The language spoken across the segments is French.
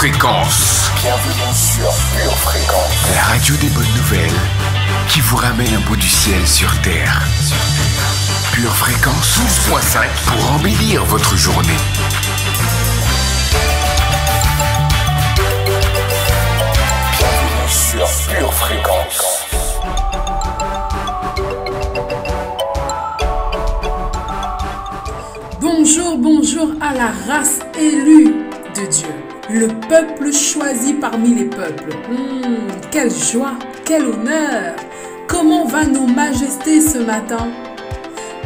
Fréquence. Bienvenue sur Pure Fréquence. La radio des bonnes nouvelles qui vous ramène un bout du ciel sur Terre. Pure Fréquence 12.5 pour embellir votre journée. Bienvenue sur Pure Fréquence. Bonjour, bonjour à la race élue de Dieu, le peuple choisi parmi les peuples. Quelle joie, quel honneur! Comment va nos majestés ce matin?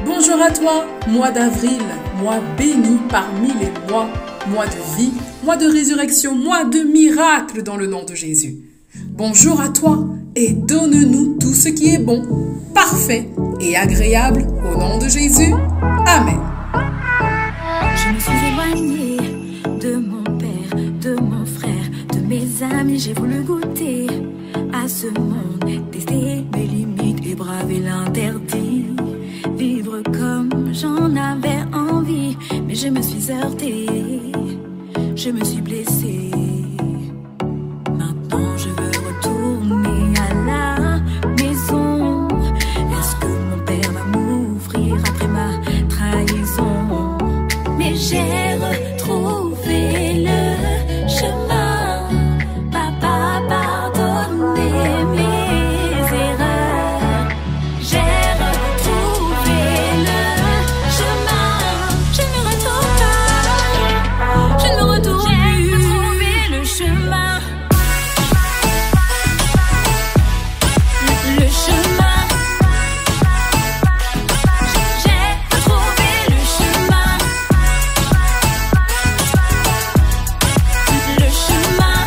Bonjour à toi, mois d'avril, mois béni parmi les mois, mois de vie, mois de résurrection, mois de miracles dans le nom de Jésus. Bonjour à toi et donne-nous tout ce qui est bon, parfait et agréable au nom de Jésus. Amen. Je me suis éloignée de mon père, de mon frère, de mes amis. J'ai voulu goûter à ce monde, tester mes limites et braver l'interdit. Vivre comme j'en avais envie, mais je me suis heurtée, je me suis blessée. Maintenant je veux retourner à la maison. Est-ce que mon père va m'ouvrir après ma trahison? Mais j'ai retrouvé le chemin. Papa, pardonnez mes erreurs. J'ai retrouvé le chemin. Je ne me retourne pas. Je ne me retourne plus. J'ai retrouvé le chemin. Le chemin. J'ai retrouvé le chemin. Le chemin,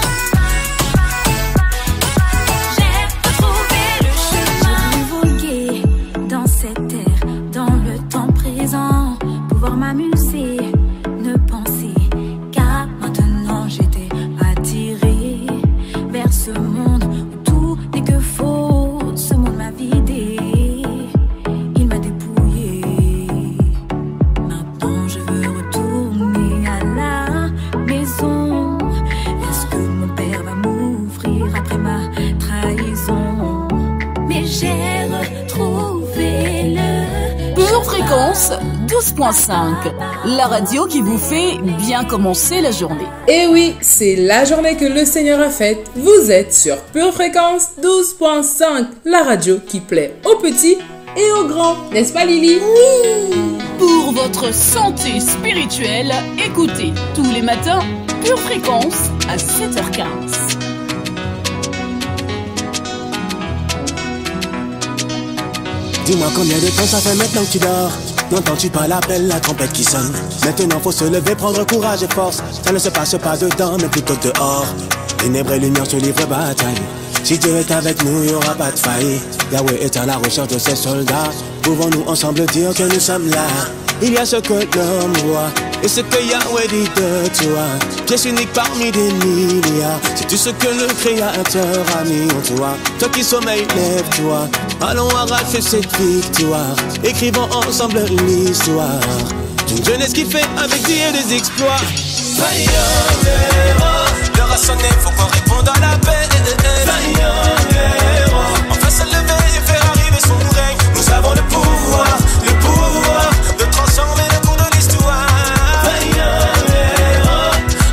j'ai retrouvé le chemin. J'ai vogué dans cette terre, dans le temps présent, pouvoir m'amuser, ne penser qu'à maintenant. J'étais attirée vers ce monde où tout n'est que faux. Ce monde m'a vidé, il m'a dépouillé. Maintenant je veux retourner à la maison. Est-ce que mon père va m'ouvrir après ma trahison? Mais j'ai retrouvé le Pure Fréquence 12.5, la radio qui vous fait bien commencer la journée. Et oui, c'est la journée que le Seigneur a faite. Vous êtes sur Pure Fréquence 12.5, la radio qui plaît aux petits et aux grands. N'est-ce pas Lily? Pour votre santé spirituelle, écoutez tous les matins Pure Fréquence à 7h15. Dis-moi combien de temps ça fait maintenant que tu dors? N'entends-tu pas l'appel, la trompette qui sonne? Maintenant faut se lever, prendre courage et force. Ça ne se passe pas dedans, mais plutôt dehors. Ténèbres et lumière se livrent bataille. Si Dieu est avec nous, il n'y aura pas de faille. Yahweh est à la recherche de ses soldats. Pouvons-nous ensemble dire que nous sommes là? Il y a ce que l'homme voit et ce que Yahweh dit de toi. Pièce unique parmi des milliards. C'est tout ce que le Créateur a mis en toi. Toi qui sommeilles, lève-toi. Allons arracher cette victoire. Écrivons ensemble l'histoire d'une jeunesse qui fait avec Dieu des exploits. L'heure a sonné, faut qu'on réponde à l'appel. On va se lever et faire arriver son règne. Nous avons le pouvoir de transformer le cours de l'histoire.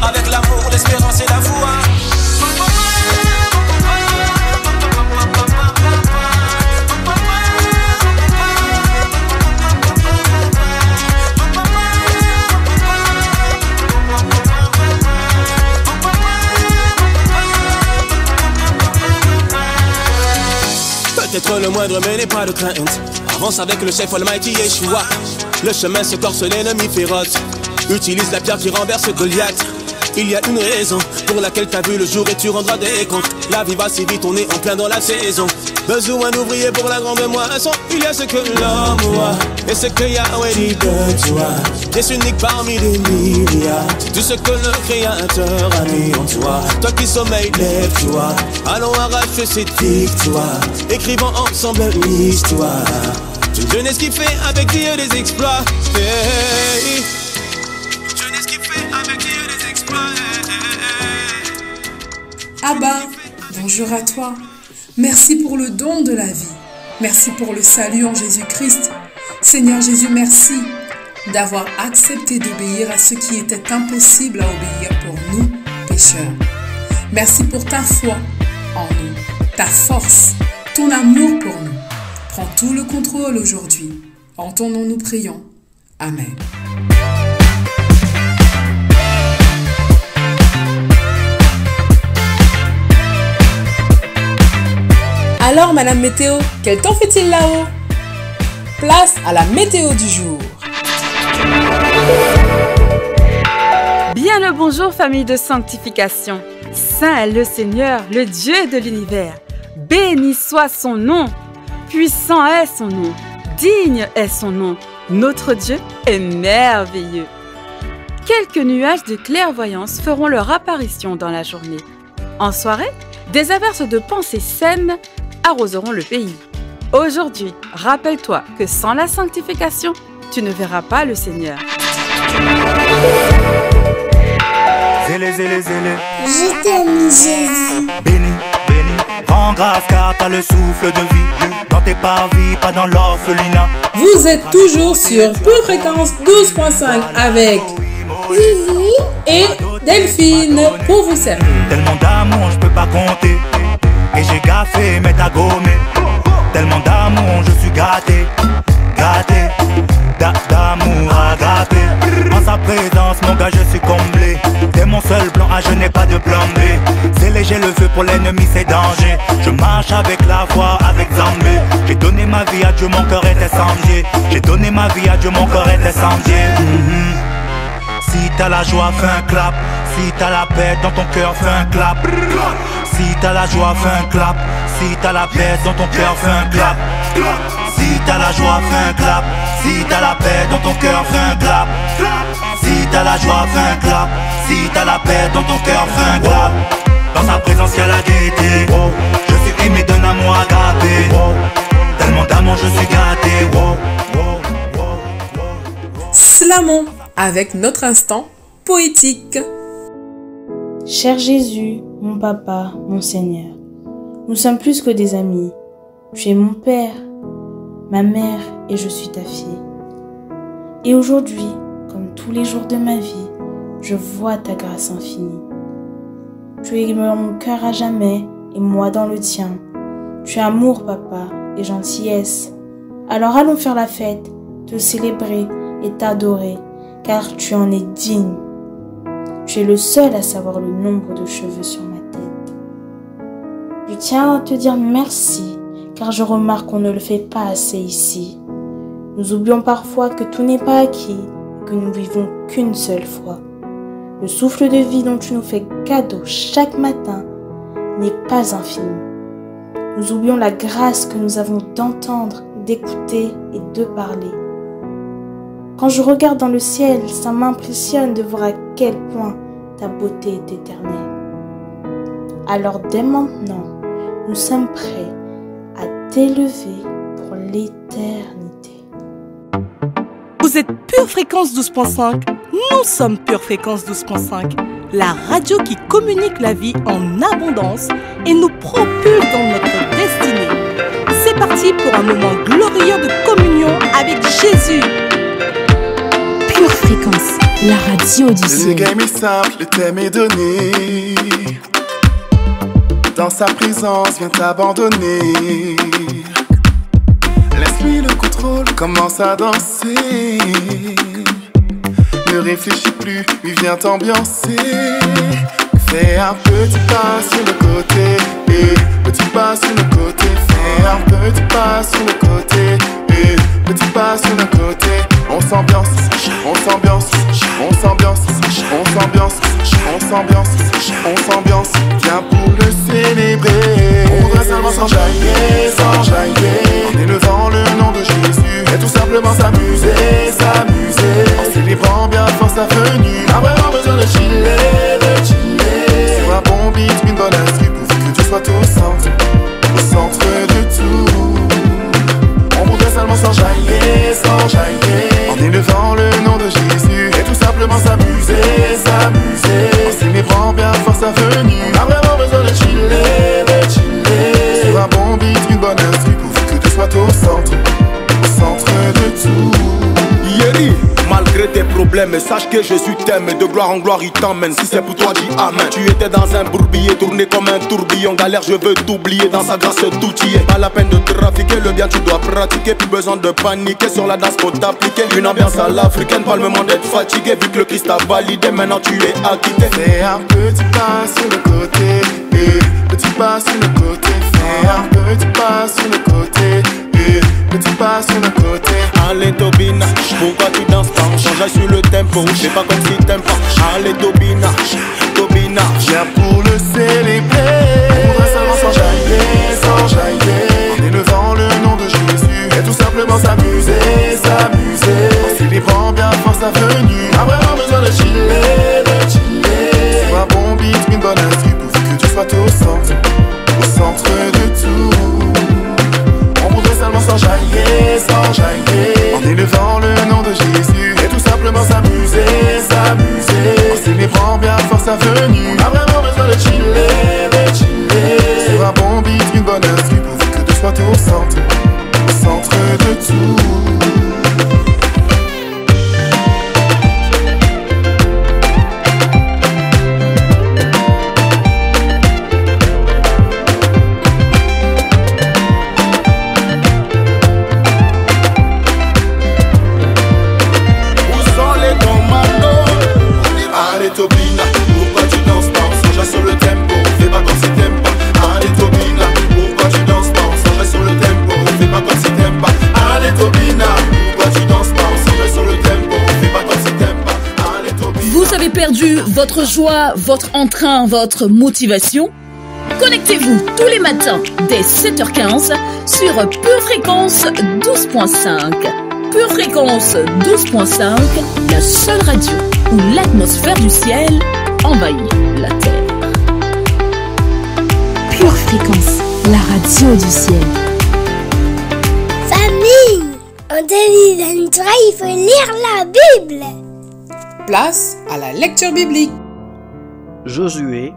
Avec l'amour, l'espérance et la foi. Peut-être le moindre, mais n'est pas de crainte. Avance avec le chef Almighty Yeshua. Le chemin se corse, l'ennemi féroce utilise la pierre qui renverse Goliath. Il y a une raison pour laquelle t'as vu le jour et tu rendras des comptes. La vie va si vite, on est en plein dans la saison. Besoin d'ouvriers pour la grande moisson. Il y a ce que l'homme voit et ce que Yahweh dit de toi. Pièce unique parmi des milliards. C'est tout ce que le Créateur a mis en toi. Toi qui sommeilles, lève-toi. Allons arracher cette victoire. Écrivons ensemble l'histoire d'une jeunesse qui fait avec Dieu des exploits. Hey. Jeunesse qui fait avec Dieu des exploits. Hey. Abba, bonjour à toi. Merci pour le don de la vie. Merci pour le salut en Jésus-Christ. Seigneur Jésus, merci d'avoir accepté d'obéir à ce qui était impossible à obéir pour nous, pécheurs. Merci pour ta foi en nous, ta force, ton amour pour nous. Prends tout le contrôle aujourd'hui. En ton nom nous prions. Amen. Alors, Madame Météo, quel temps fait-il là-haut? Place à la météo du jour. Bien le bonjour, famille de sanctification. Saint est le Seigneur, le Dieu de l'univers. Béni soit son nom. Puissant est son nom. Digne est son nom. Notre Dieu est merveilleux. Quelques nuages de clairvoyance feront leur apparition dans la journée. En soirée, des averses de pensées saines arroseront le pays. Aujourd'hui, rappelle-toi que sans la sanctification, tu ne verras pas le Seigneur. Zélé, zélé, zélé. Je t'aime, Jésus. Béni, béni. Rends grâce car t'as le souffle de vie. Dans tes parvis, pas dans l'orphelinat. Vous êtes toujours sur Pure Fréquence 12.5 avec Zizi et Delphine pour vous servir. Tellement d'amour, je peux pas compter. Et j'ai gaffé, mais t'as gommé. Tellement d'amour, je suis gâté. Gâté, d'amour agapé. En sa présence, mon gars, je suis comblé. T'es mon seul plan A, je n'ai pas de plan B. C'est léger le feu pour l'ennemi, c'est danger. Je marche avec la foi, avec Zambé. J'ai donné ma vie à Dieu, mon cœur était samedi. J'ai donné ma vie à Dieu, mon cœur était samedi. Si t'as la joie, fais un clap. Si t'as la paix dans ton cœur, fais un clap. Si t'as la joie, fais un clap. Si t'as la paix dans ton cœur, fais un clap. Si t'as la joie, fais un clap. Si t'as la paix dans ton cœur, fais un clap. Si t'as la joie, fais un clap. Si t'as la paix dans ton cœur, fais un clap. Dans sa présence, y'a la gaieté. Je suis aimé d'un amour agapé. Tellement d'amour, je suis gâté. Slamons avec notre instant poétique. Cher Jésus, mon papa, mon Seigneur, nous sommes plus que des amis. Tu es mon père, ma mère et je suis ta fille. Et aujourd'hui, comme tous les jours de ma vie, je vois ta grâce infinie. Tu es dans mon cœur à jamais et moi dans le tien. Tu es amour, papa, et gentillesse. Alors allons faire la fête, te célébrer et t'adorer, car tu en es digne. Tu es le seul à savoir le nombre de cheveux sur ma tête. Je tiens à te dire merci, car je remarque qu'on ne le fait pas assez ici. Nous oublions parfois que tout n'est pas acquis et que nous vivons qu'une seule fois. Le souffle de vie dont tu nous fais cadeau chaque matin n'est pas infini. Nous oublions la grâce que nous avons d'entendre, d'écouter et de parler. Quand je regarde dans le ciel, ça m'impressionne de voir à quel point ta beauté est éternelle. Alors dès maintenant, nous sommes prêts à t'élever pour l'éternité. Vous êtes Pure Fréquence 12.5, nous sommes Pure Fréquence 12.5, la radio qui communique la vie en abondance et nous propulse dans notre destinée. C'est parti pour un moment glorieux de communion avec Jésus. Pure Fréquence, la radio du ciel. Le game est simple, le thème est donné. Dans sa présence, viens t'abandonner. Laisse-lui le contrôle, commence à danser. Ne réfléchis plus, lui viens t'ambiancer. Fais un petit pas sur le côté, petit pas sur le côté. Fais un petit pas sur le côté, petit pas sur le côté. On s'ambiance, on s'ambiance, on s'ambiance, on s'ambiance, on s'ambiance, on s'ambiance. Viens pour le célébrer. On voudrait seulement s'enjailler, s'enjailler, en élevant le nom de Jésus et tout simplement s'amuser, s'amuser, en célébrant bien fort sa venue. Pas vraiment besoin de chiller, de chiller. Sur un bon beat, une bonne instru, pourvu que Dieu soit au centre de tout. On voudrait seulement s'enjailler, s'enjailler, en élevant le nom de Jésus et tout simplement s'amuser, s'amuser, en célébrant bien fort sa venue. Pas vraiment besoin de chiller. problèmes. Et sache que Jésus t'aime, et de gloire en gloire il t'emmène. Si c'est pour toi, dis amen. Tu étais dans un bourbier, tourné comme un tourbillon. Galère, je veux t'oublier, dans sa grâce tout y est. Pas la peine de trafiquer, le bien tu dois pratiquer. Plus besoin de paniquer, sur la danse faut t'appliquer. Une ambiance à l'africaine, pas le moment d'être fatigué. Vu que le Christ a validé, maintenant tu es acquitté. Fais un petit pas sur le côté, petit pas sur le côté. Fais un petit pas sur le côté, petit pas sur le côté. Allez Tobina, pourquoi tu danses pas? On change sur le tempo, c'est pas comme si t'aimes pas. Allez Tobina, Tobina, viens pour le célébrer. On va seulement s'enjailler, en élevant le nom de Jésus. Et tout simplement s'amuser, en célébrant bien fort sa venue. Pas vraiment besoin de chiller, c'est un bon beat, une bonne instru, pourvu que tu sois au centre de tout. On voudrait seulement s'enjailler, en élevant le nom de Jésus. Et tout simplement s'amuser, en célébrant bien fort sa venue. Pas vraiment besoin de chiller, c'est un bon beat, une bonne instru, pourvu que tu sois au centre de tout. Tobina, pourquoi tu danses pas? On s'enjaille sur le tempo, fais pas comme si t'aimes pas. Allez Tobina, pourquoi tu danses pas? On s'enjaille sur le tempo, fais pas comme si t'aimes pas. Allez Tobina, pourquoi tu danses pas? On s'enjaille sur le tempo, fais pas comme si t'aimes pas. Allez Tobina. Vous avez perdu votre joie, votre entrain, votre motivation? Connectez-vous tous les matins dès 7h15 sur Pure Fréquence 12.5. Pure Fréquence 12.5, la seule radio où l'atmosphère du ciel envahit la terre. Pure Fréquence, la radio du ciel. Famille, en 2023, il faut lire la Bible. Place à la lecture biblique. Josué,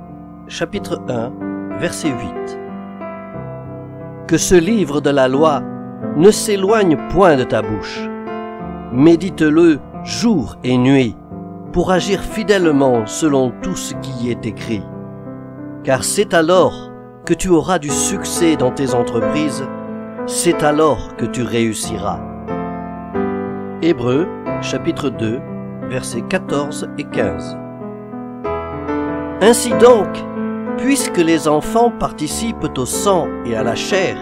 chapitre 1, verset 8. Que ce livre de la loi ne s'éloigne point de ta bouche. Médite-le jour et nuit, pour agir fidèlement selon tout ce qui y est écrit. Car c'est alors que tu auras du succès dans tes entreprises, c'est alors que tu réussiras. Hébreux, chapitre 2, versets 14 et 15. Ainsi donc, puisque les enfants participent au sang et à la chair,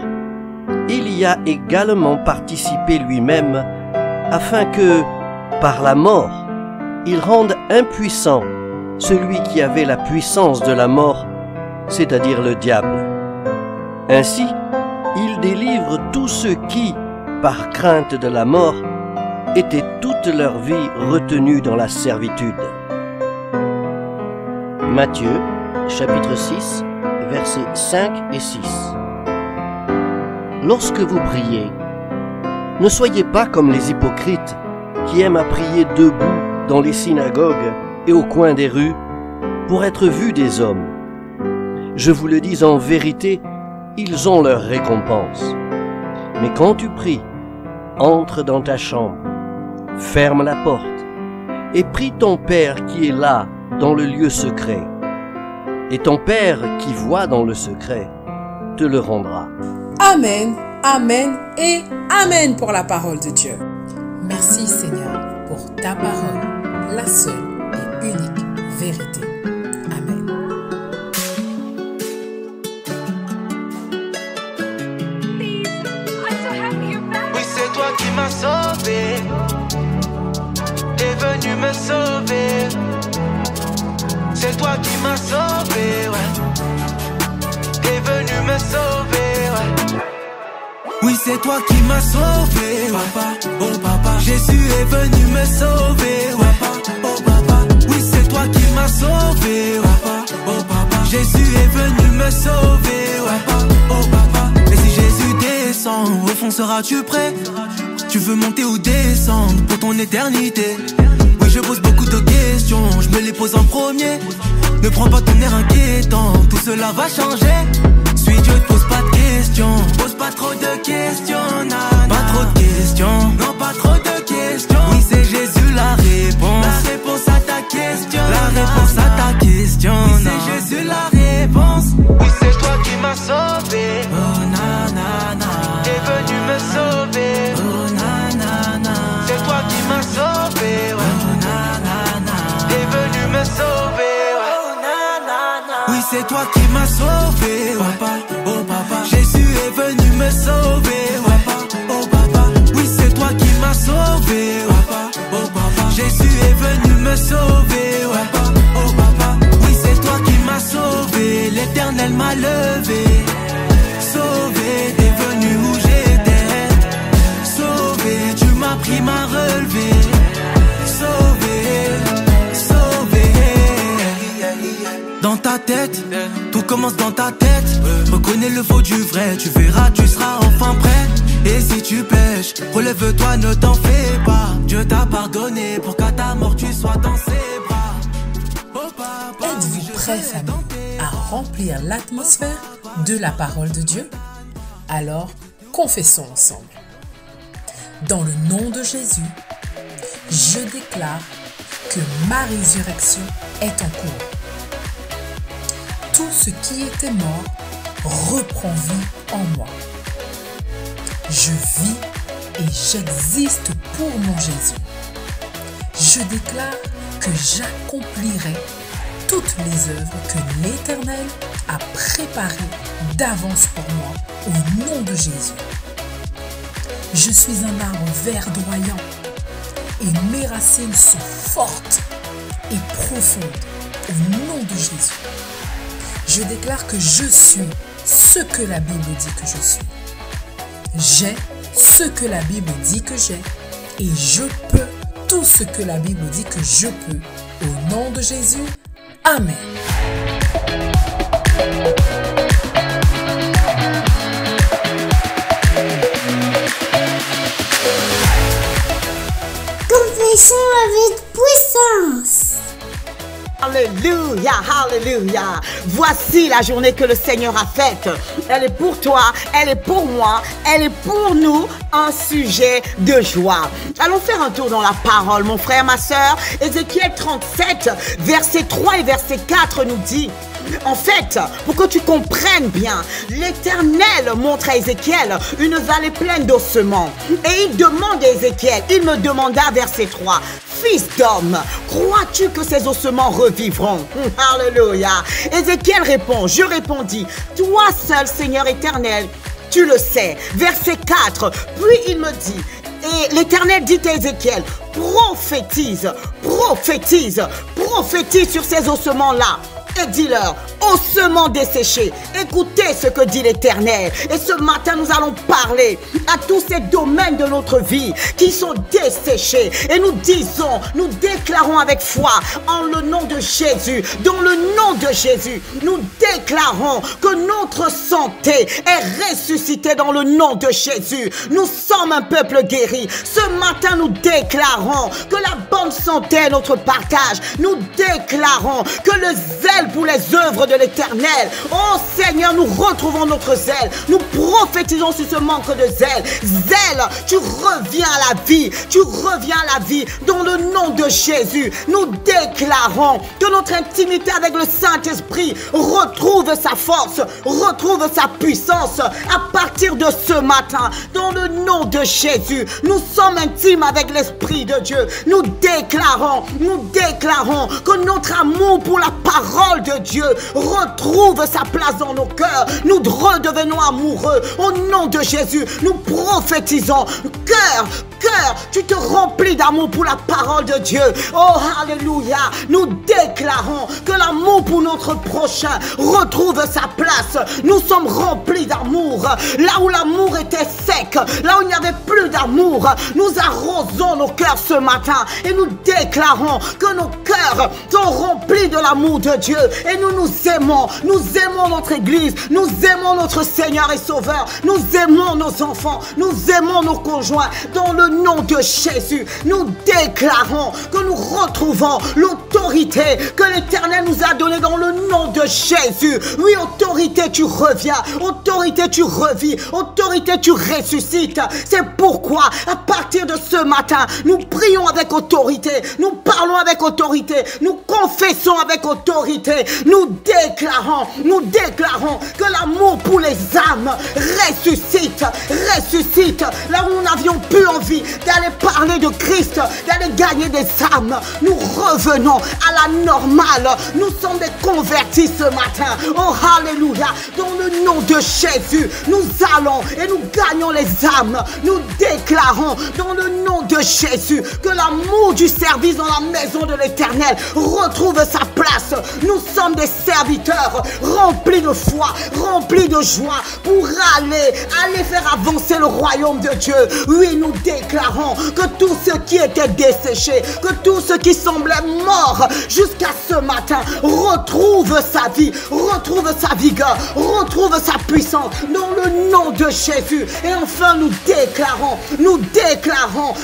il y a également participé lui-même, afin que, par la mort, il rende impuissant celui qui avait la puissance de la mort, c'est-à-dire le diable. Ainsi, il délivre tous ceux qui, par crainte de la mort, étaient toute leur vie retenus dans la servitude. Matthieu, chapitre 6, versets 5 et 6. Lorsque vous priez, ne soyez pas comme les hypocrites qui aiment à prier debout dans les synagogues et au coin des rues pour être vus des hommes. Je vous le dis en vérité, ils ont leur récompense. Mais quand tu pries, entre dans ta chambre, ferme la porte et prie ton Père qui est là dans le lieu secret. Et ton Père qui voit dans le secret te le rendra. Amen, amen et amen pour la parole de Dieu. Merci Seigneur pour ta parole, la seule et unique vérité. Amen. Oui, c'est toi qui m'as sauvé. T'es venu me sauver. C'est toi qui m'as sauvé, ouais. T'es venu me sauver, ouais. Oui, c'est toi qui m'as sauvé, papa, oh papa. Jésus est venu me sauver, ouais, papa, oh papa. Oui, c'est toi qui m'as sauvé, papa, oh papa. Jésus est venu me sauver, ouais, papa, oh papa. Et si Jésus descend, au fond seras-tu prêt? Tu veux monter ou descendre pour ton éternité? Oui, je pose beaucoup de questions, je me les pose en premier. Ne prends pas ton air inquiétant, tout cela va changer. Suis Dieu, ne pose pas de questions. questions. Pose pas trop de questions, nana. Pas trop de questions. Non, pas trop de questions. Oui, c'est Jésus la réponse. La réponse à ta question. La réponse à ta question. Oui, c'est Jésus la réponse. Oui, c'est toi qui m'as sauvé. Oh, nanana. T'es venu me sauver. Oh, nanana. C'est toi qui m'as sauvé. Ouais. Oh, nanana. T'es venu me sauver. Ouais. Oh, nanana. Oui, c'est toi qui m'as sauvé. Papa, oh papa. Jésus est venu me sauver. Papa, oh papa. Oui, c'est toi qui m'as sauvé. Papa, oh papa. Jésus est venu me sauver. Papa, oh papa. Oui, c'est toi qui m'as sauvé. L'Éternel m'a levé. Sauvé, t'es venu où j'étais. Sauvé, tu m'as pris, m'a relevé. Sauvé, sauvé. Dans ta tête, tout commence dans ta tête. Reconnais le faux du vrai, tu verras, tu seras enfin prêt. Et si tu pêches, relève-toi, ne t'en fais pas. Dieu t'a pardonné pour qu'à ta mort tu sois dans ses bras. Oh, papa, êtes-vous prêts, famille, à remplir l'atmosphère de la parole de Dieu? Alors, confessons ensemble. Dans le nom de Jésus, je déclare que ma résurrection est en cours. Tout ce qui était mort reprend vie en moi. Je vis et j'existe pour mon Jésus. Je déclare que j'accomplirai toutes les œuvres que l'Éternel a préparées d'avance pour moi au nom de Jésus. Je suis un arbre verdoyant et mes racines sont fortes et profondes au nom de Jésus. Je déclare que je suis ce que la Bible dit que je suis. J'ai ce que la Bible dit que j'ai et je peux tout ce que la Bible dit que je peux. Au nom de Jésus, Amen. Confessons avec puissance. Alléluia, alléluia. Voici la journée que le Seigneur a faite. Elle est pour toi, elle est pour moi, elle est pour nous un sujet de joie. Allons faire un tour dans la parole, mon frère, ma soeur. Ézéchiel 37, verset 3 et verset 4 nous dit: en fait, pour que tu comprennes bien, l'Éternel montre à Ézéchiel une vallée pleine d'ossements. Et il demande à Ézéchiel, il me demanda, verset 3, fils d'homme, crois-tu que ces ossements revivront? Alléluia. Ézéchiel répond, je répondis, toi seul, Seigneur éternel, tu le sais. Verset 4, puis il me dit, et l'Éternel dit à Ézéchiel, prophétise, prophétise, prophétise sur ces ossements-là. Et dis-leur, ossements desséchés, écoutez ce que dit l'Éternel. Et ce matin, nous allons parler à tous ces domaines de notre vie qui sont desséchés. Et nous disons, nous déclarons avec foi, en le nom de Jésus, dans le nom de Jésus, nous déclarons que notre santé est ressuscitée dans le nom de Jésus. Nous sommes un peuple guéri. Ce matin, nous déclarons que la bonne santé est notre partage. Nous déclarons que le zèle pour les œuvres de l'Éternel. Oh Seigneur, nous retrouvons notre zèle. Nous prophétisons sur ce manque de zèle. Zèle, tu reviens à la vie. Tu reviens à la vie dans le nom de Jésus. Nous déclarons que notre intimité avec le Saint-Esprit retrouve sa force, retrouve sa puissance à partir de ce matin. Dans le nom de Jésus, nous sommes intimes avec l'Esprit de Dieu. Nous déclarons que notre amour pour la parole de Dieu retrouve sa place dans nos cœurs. Nous redevenons amoureux. Au nom de Jésus, nous prophétisons. Cœur, tu te remplis d'amour pour la parole de Dieu. Oh, alléluia. Nous déclarons que l'amour pour notre prochain retrouve sa place. Nous sommes remplis d'amour. Là où l'amour était sec, là où il n'y avait plus d'amour, nous arrosons nos cœurs ce matin et nous déclarons que nos cœurs sont remplis de l'amour de Dieu. Et nous nous aimons notre Église, nous aimons notre Seigneur et Sauveur, nous aimons nos enfants, nous aimons nos conjoints. Dans le nom de Jésus, nous déclarons que nous retrouvons l'autorité que l'Éternel nous a donnée dans le nom de Jésus. Oui, autorité, tu reviens, autorité, tu revis, autorité, tu ressuscites. C'est pourquoi, à partir de ce matin, nous prions avec autorité, nous parlons avec autorité, nous confessons avec autorité, nous déclarons que l'amour pour les âmes ressuscite. Là où nous n'avions plus envie d'aller parler de Christ, d'aller gagner des âmes, nous revenons à la normale. Nous sommes des convertis ce matin. Oh, alléluia. Dans le nom de Jésus, nous allons et nous gagnons les âmes. Nous déclarons dans le nom de Jésus que l'amour du service dans la maison de l'Éternel retrouve sa place. Nous sommes des serviteurs remplis de foi, remplis de joie pour aller faire avancer le royaume de Dieu. Oui, nous déclarons que tout ce qui était desséché, que tout ce qui semblait mort jusqu'à ce matin retrouve sa vie, retrouve sa vigueur, retrouve sa puissance dans le nom de Jésus. Et enfin, nous déclarons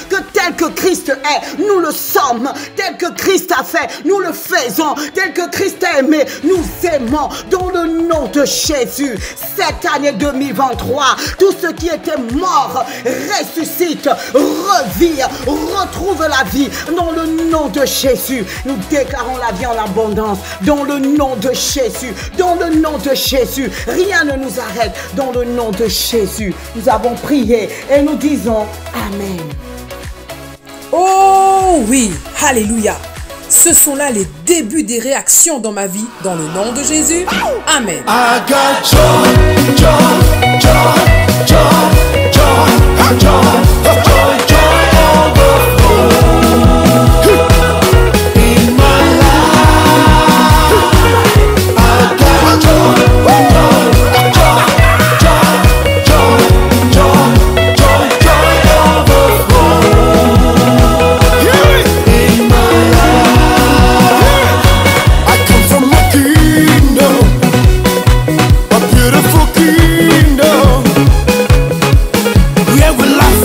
que tel que Christ est, nous le sommes. Tel que Christ a fait, nous le faisons. Tel que Christ a aimé, nous aimons dans le nom de Jésus. Cette année 2023, tout ce qui était mort ressuscite, revient, retrouve la vie dans le nom de Jésus. Nous déclarons la vie en abondance dans le nom de Jésus. Dans le nom de Jésus, rien ne nous arrête. Dans le nom de Jésus, nous avons prié et nous disons Amen. Oh oui, alléluia. Ce sont là les débuts des réactions dans ma vie, dans le nom de Jésus. Amen. I got joy, joy, joy, joy, joy, joy, joy, joy overflow. In my life, I got joy, joy, joy, joy, joy, joy, joy overflow. In my life, I come from a kingdom, a beautiful kingdom, where we laugh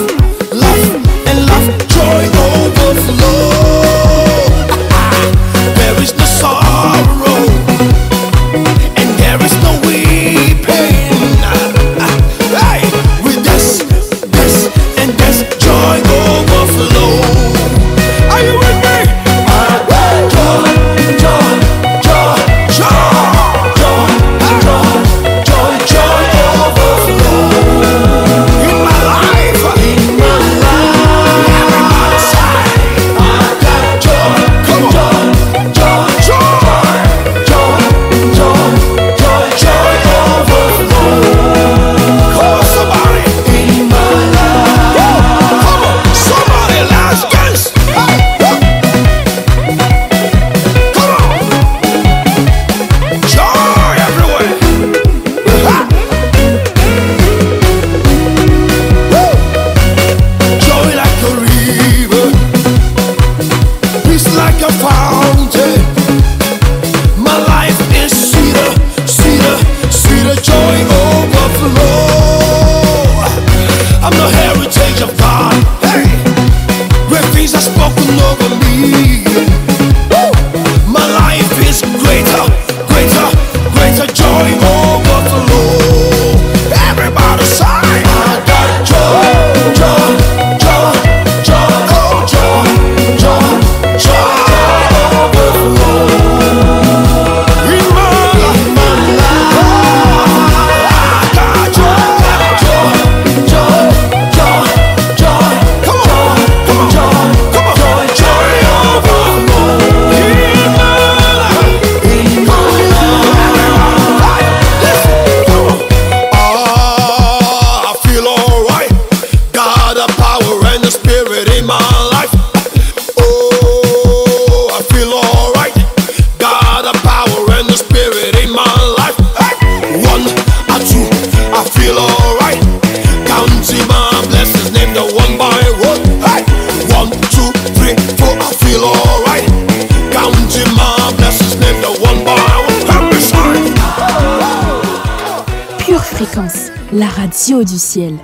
Fréquence, la radio du ciel.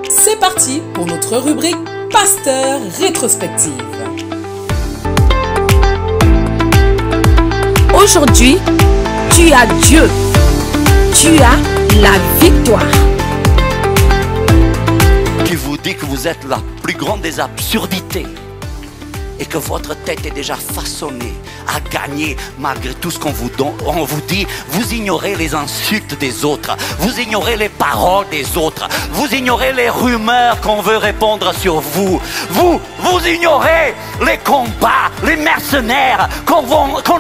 C'est parti pour notre rubrique Pasteur rétrospective. Aujourd'hui, tu as Dieu. Tu as la victoire. Qui vous dit que vous êtes la plus grande des absurdités et que votre tête est déjà façonnée à gagner malgré tout ce qu'on vous donne. On vous dit, vous ignorez les insultes des autres, vous ignorez les paroles des autres, vous ignorez les rumeurs qu'on veut répandre sur vous. Vous ignorez les combats, les mercenaires qu'on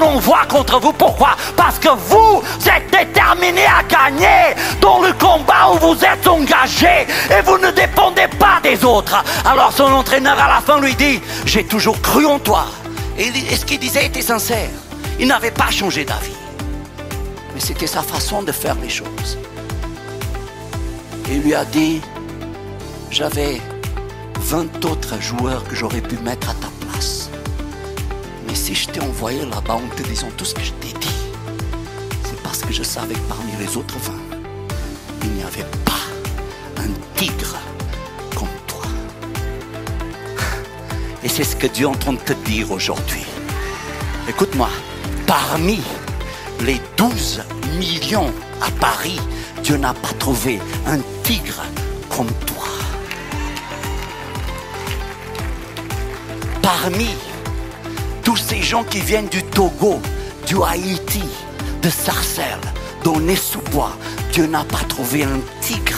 envoie contre vous. Pourquoi? Parce que vous êtes déterminés à gagner dans le combat où vous êtes engagés et vous ne dépendez pas des autres. Alors son entraîneur à la fin lui dit, j'ai toujours cru en toi. Et ce qu'il disait était sincère. Il n'avait pas changé d'avis. Mais c'était sa façon de faire les choses. Et il lui a dit, j'avais 20 autres joueurs que j'aurais pu mettre à ta place. Mais si je t'ai envoyé là-bas en te disant tout ce que je t'ai dit, c'est parce que je savais que parmi les autres 20, il n'y avait pas un tigre comme toi. Et c'est ce que Dieu est en train de te dire aujourd'hui. Écoute-moi, parmi les 12 millions à Paris, Dieu n'a pas trouvé un tigre comme toi. Parmi tous ces gens qui viennent du Togo, du Haïti, de Sarcelles, d'Aulnay-sous-Bois, Dieu n'a pas trouvé un tigre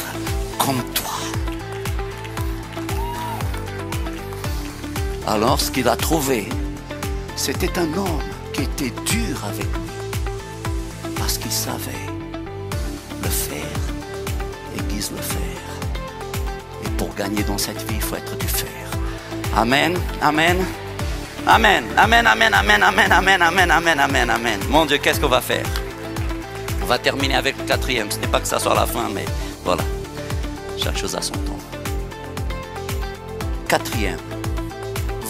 comme toi. Alors ce qu'il a trouvé, c'était un homme qui était dur avec lui, parce qu'il savait le faire et guise le faire. Et pour gagner dans cette vie, il faut être du fer. Amen, amen, amen, amen, amen, amen, amen, amen, amen, amen, amen, amen. Mon Dieu, qu'est-ce qu'on va faire? On va terminer avec le 4e. Ce n'est pas que ça soit la fin, mais voilà. Chaque chose a son temps. 4e.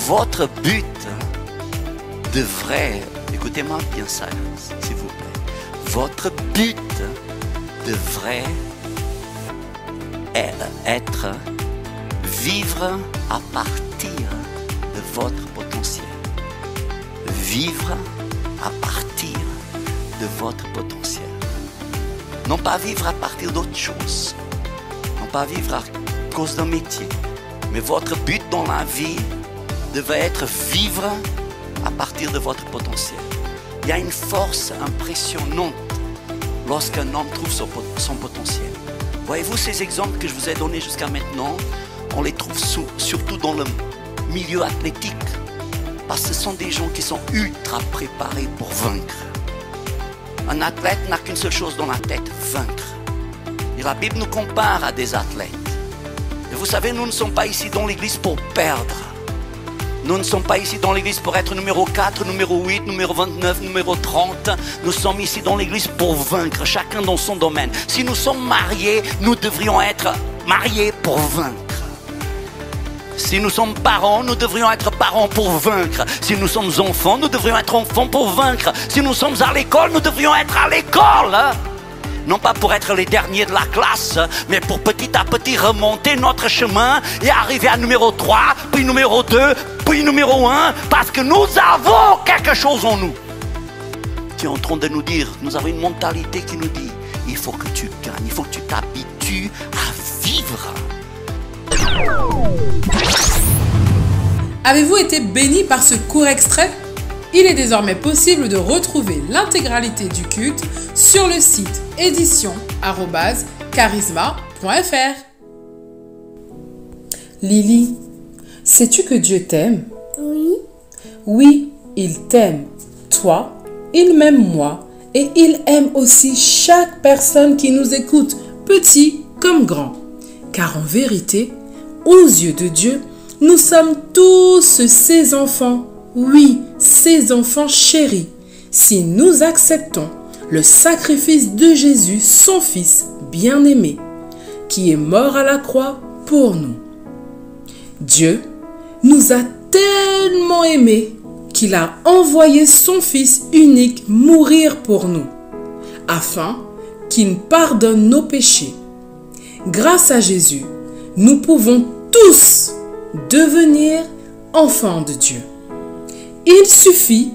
Votre but devrait, écoutez-moi bien ça, s'il vous plaît. Votre but devrait être vivre à partir de votre potentiel. Vivre à partir de votre potentiel. Non pas vivre à partir d'autre chose. Non pas vivre à cause d'un métier. Mais votre but dans la vie devait être vivre à partir de votre potentiel. Il y a une force impressionnante lorsqu'un homme trouve son potentiel. Voyez-vous ces exemples que je vous ai donnés jusqu'à maintenant, on les trouve surtout dans le milieu athlétique. Parce que ce sont des gens qui sont ultra préparés pour vaincre. Un athlète n'a qu'une seule chose dans la tête, vaincre. Et la Bible nous compare à des athlètes. Et vous savez, nous ne sommes pas ici dans l'église pour perdre. Nous ne sommes pas ici dans l'église pour être numéro 4, numéro 8, numéro 29, numéro 30. Nous sommes ici dans l'église pour vaincre, chacun dans son domaine. Si nous sommes mariés, nous devrions être mariés pour vaincre. Si nous sommes parents, nous devrions être parents pour vaincre. Si nous sommes enfants, nous devrions être enfants pour vaincre. Si nous sommes à l'école, nous devrions être à l'école. Non pas pour être les derniers de la classe, mais pour petit à petit remonter notre chemin et arriver à numéro 3, puis numéro 2, puis numéro 1, parce que nous avons quelque chose en nous. Tu es en train de nous dire, nous avons une mentalité qui nous dit, il faut que tu gagnes, il faut que tu t'habitues à vivre. Avez-vous été béni par ce court extrait? Il est désormais possible de retrouver l'intégralité du culte sur le site édition@charisma.fr. Lily, sais-tu que Dieu t'aime? Oui. Oui, il t'aime, toi, il m'aime moi, et il aime aussi chaque personne qui nous écoute, petit comme grand. Car en vérité, aux yeux de Dieu, nous sommes tous ses enfants. Oui, ses enfants chéris, si nous acceptons le sacrifice de Jésus, son Fils bien-aimé, qui est mort à la croix pour nous. Dieu nous a tellement aimés qu'il a envoyé son Fils unique mourir pour nous. afin qu'il pardonne nos péchés. Grâce à Jésus, nous pouvons tous devenir enfants de Dieu. Il suffit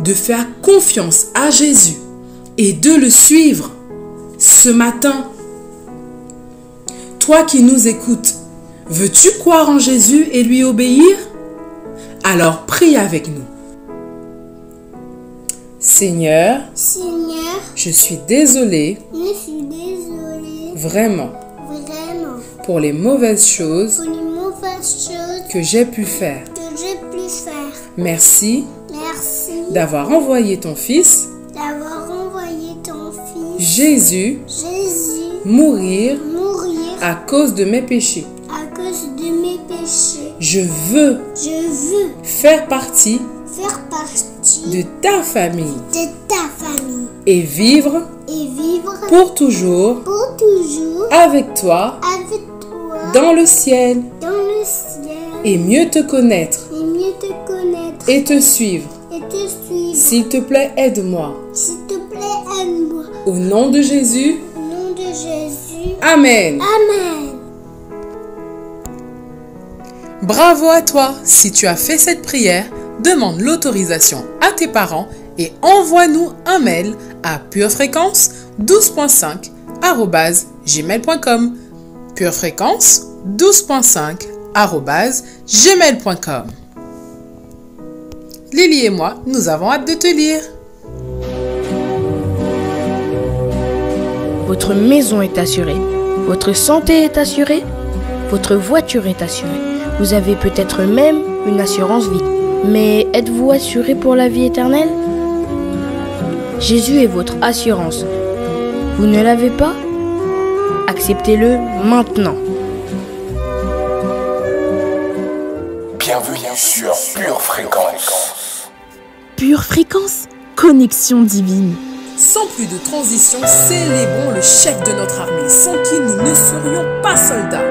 de faire confiance à Jésus et de le suivre. Ce matin, toi qui nous écoutes, veux-tu croire en Jésus et lui obéir? Alors prie avec nous. Seigneur, je suis désolé, vraiment, pour les mauvaises choses que j'ai pu faire. Merci d'avoir envoyé ton Fils, Jésus, mourir à cause de mes péchés. Je veux faire partie de ta famille et vivre pour toujours avec toi dans le ciel et mieux te connaître et te suivre. S'il te plaît, aide-moi. Au nom de Jésus. Amen. Bravo à toi. Si tu as fait cette prière, demande l'autorisation à tes parents et envoie-nous un mail à purefréquence12.5@gmail.com. purefréquence12.5@gmail.com. Lily et moi, nous avons hâte de te lire. Votre maison est assurée, votre santé est assurée, votre voiture est assurée. Vous avez peut-être même une assurance vie. Mais êtes-vous assuré pour la vie éternelle? Jésus est votre assurance. Vous ne l'avez pas? Acceptez-le maintenant. Bienvenue sur Pure Fréquence. Pure Fréquence, connexion divine. Sans plus de transition, célébrons le chef de notre armée, sans qui nous ne serions pas soldats.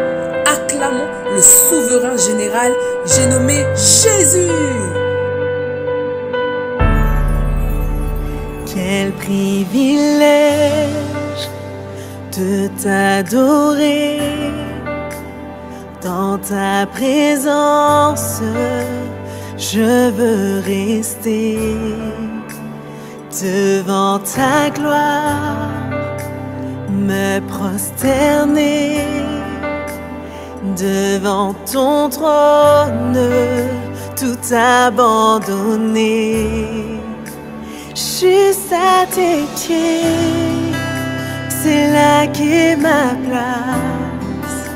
Acclamons le souverain général, j'ai nommé Jésus. Quel privilège de t'adorer dans ta présence, je veux rester devant ta gloire, me prosterner devant ton trône, tout abandonner. Juste à tes pieds, c'est là qu'est ma place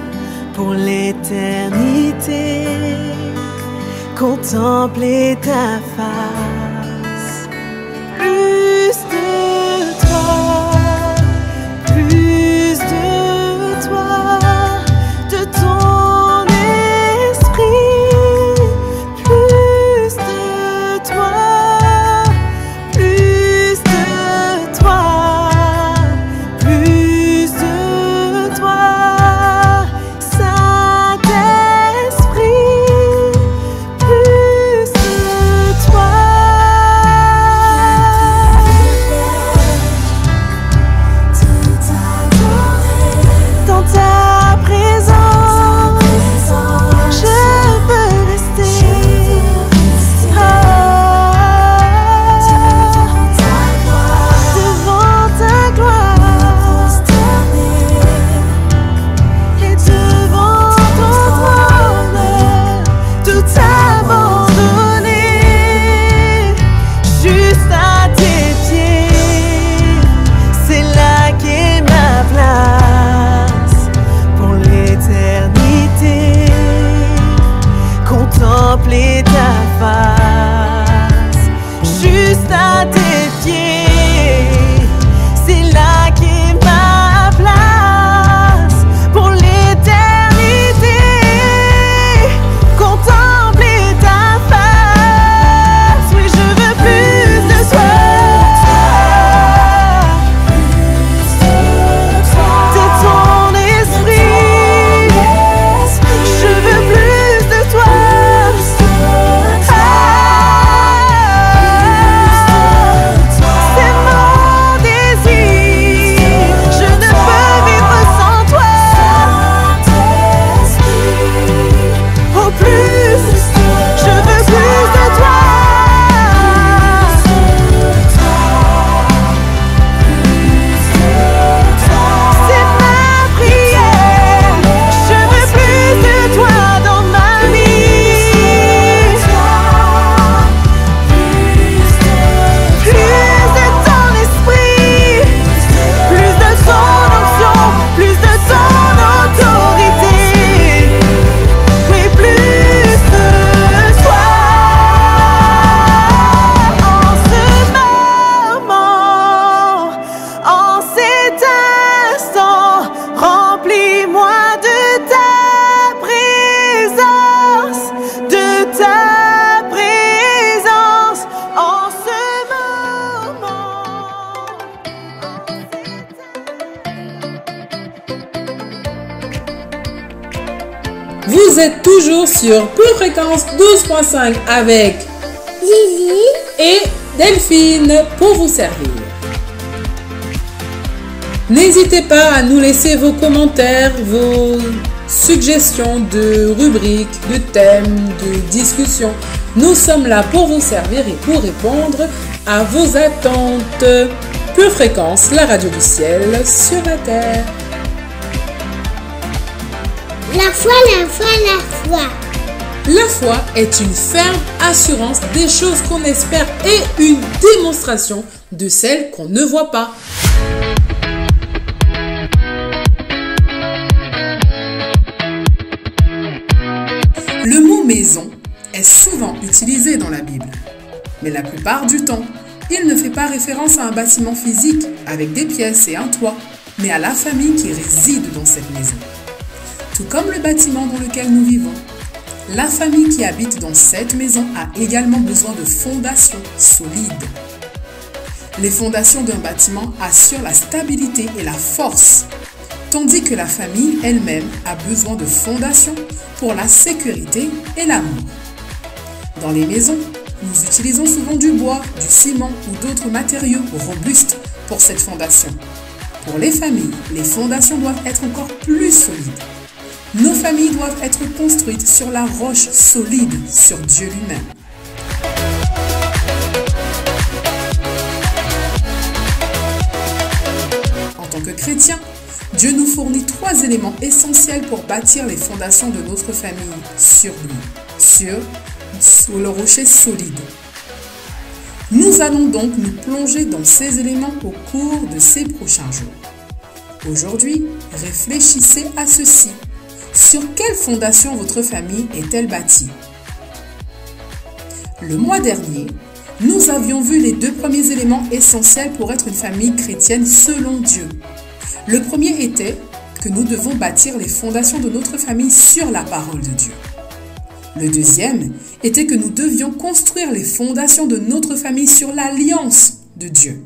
pour l'éternité. Contempler ta face, plus de toi, plus de toi, de ton esprit, plus de toi, plus de toi, plus de toi, Saint-Esprit, plus de toi. toujours sur Pure Fréquence 12.5 avec Lily et Delphine pour vous servir. N'hésitez pas à nous laisser vos commentaires, vos suggestions de rubriques, de thèmes, de discussions. Nous sommes là pour vous servir et pour répondre à vos attentes. Pure Fréquence, la radio du ciel sur la terre. La foi, la foi, la foi. La foi est une ferme assurance des choses qu'on espère et une démonstration de celles qu'on ne voit pas. Le mot maison est souvent utilisé dans la Bible, mais la plupart du temps, il ne fait pas référence à un bâtiment physique avec des pièces et un toit, mais à la famille qui réside dans cette maison. Tout comme le bâtiment dans lequel nous vivons, la famille qui habite dans cette maison a également besoin de fondations solides. Les fondations d'un bâtiment assurent la stabilité et la force, tandis que la famille elle-même a besoin de fondations pour la sécurité et l'amour. Dans les maisons, nous utilisons souvent du bois, du ciment ou d'autres matériaux robustes pour cette fondation. Pour les familles, les fondations doivent être encore plus solides. Nos familles doivent être construites sur la roche solide, sur Dieu lui-même. En tant que chrétiens, Dieu nous fournit 3 éléments essentiels pour bâtir les fondations de notre famille sur lui, sur le rocher solide. Nous allons donc nous plonger dans ces éléments au cours de ces prochains jours. Aujourd'hui, réfléchissez à ceci. Sur quelle fondation votre famille est-elle bâtie? Le mois dernier, nous avions vu les 2 premiers éléments essentiels pour être une famille chrétienne selon Dieu. Le premier était que nous devons bâtir les fondations de notre famille sur la parole de Dieu. Le deuxième était que nous devions construire les fondations de notre famille sur l'alliance de Dieu.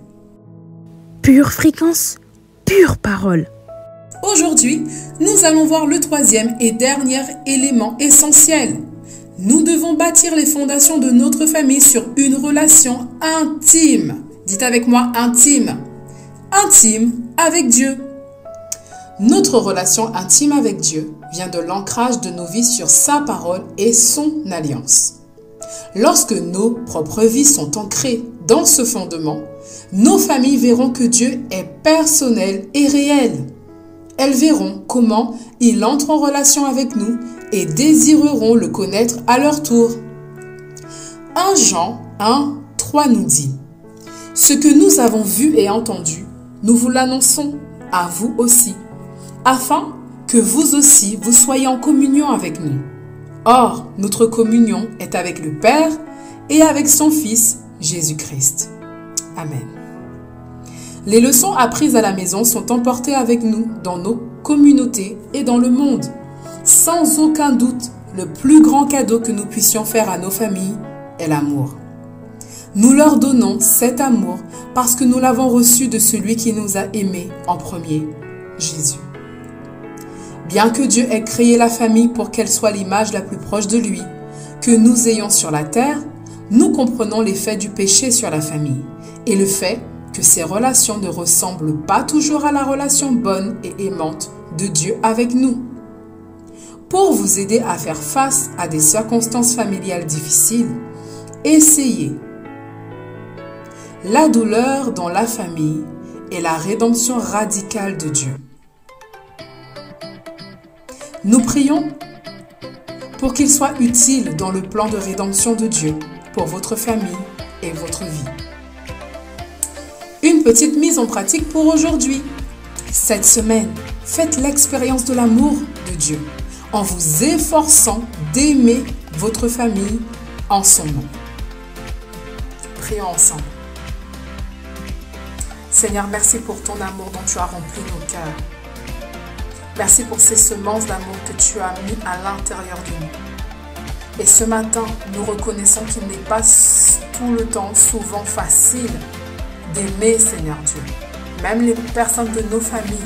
Pure fréquence, pure parole. Aujourd'hui, nous allons voir le 3e et dernier élément essentiel. Nous devons bâtir les fondations de notre famille sur une relation intime. Dites avec moi intime. Intime avec Dieu. Notre relation intime avec Dieu vient de l'ancrage de nos vies sur sa parole et son alliance. Lorsque nos propres vies sont ancrées dans ce fondement, nos familles verront que Dieu est personnel et réel. Elles verront comment il entre en relation avec nous et désireront le connaître à leur tour. 1 Jean 1, 3 nous dit « Ce que nous avons vu et entendu, nous vous l'annonçons à vous aussi, afin que vous aussi vous soyez en communion avec nous. Or, notre communion est avec le Père et avec son Fils, Jésus-Christ. Amen. » Les leçons apprises à la maison sont emportées avec nous dans nos communautés et dans le monde. Sans aucun doute, le plus grand cadeau que nous puissions faire à nos familles est l'amour. Nous leur donnons cet amour parce que nous l'avons reçu de celui qui nous a aimés en premier, Jésus. Bien que Dieu ait créé la famille pour qu'elle soit l'image la plus proche de lui que nous ayons sur la terre, nous comprenons l'effet du péché sur la famille et le fait que ces relations ne ressemblent pas toujours à la relation bonne et aimante de Dieu avec nous. Pour vous aider à faire face à des circonstances familiales difficiles, essayez la douleur dans la famille et la rédemption radicale de Dieu. Nous prions pour qu'il soit utile dans le plan de rédemption de Dieu pour votre famille et votre vie. Une petite mise en pratique pour aujourd'hui. Cette semaine, faites l'expérience de l'amour de Dieu en vous efforçant d'aimer votre famille en son nom. Prions ensemble. Seigneur, merci pour ton amour dont tu as rempli nos cœurs. Merci pour ces semences d'amour que tu as mis à l'intérieur de nous. Et ce matin, nous reconnaissons qu'il n'est pas tout le temps, souvent facile d'aimer, Seigneur Dieu, même les personnes de nos familles,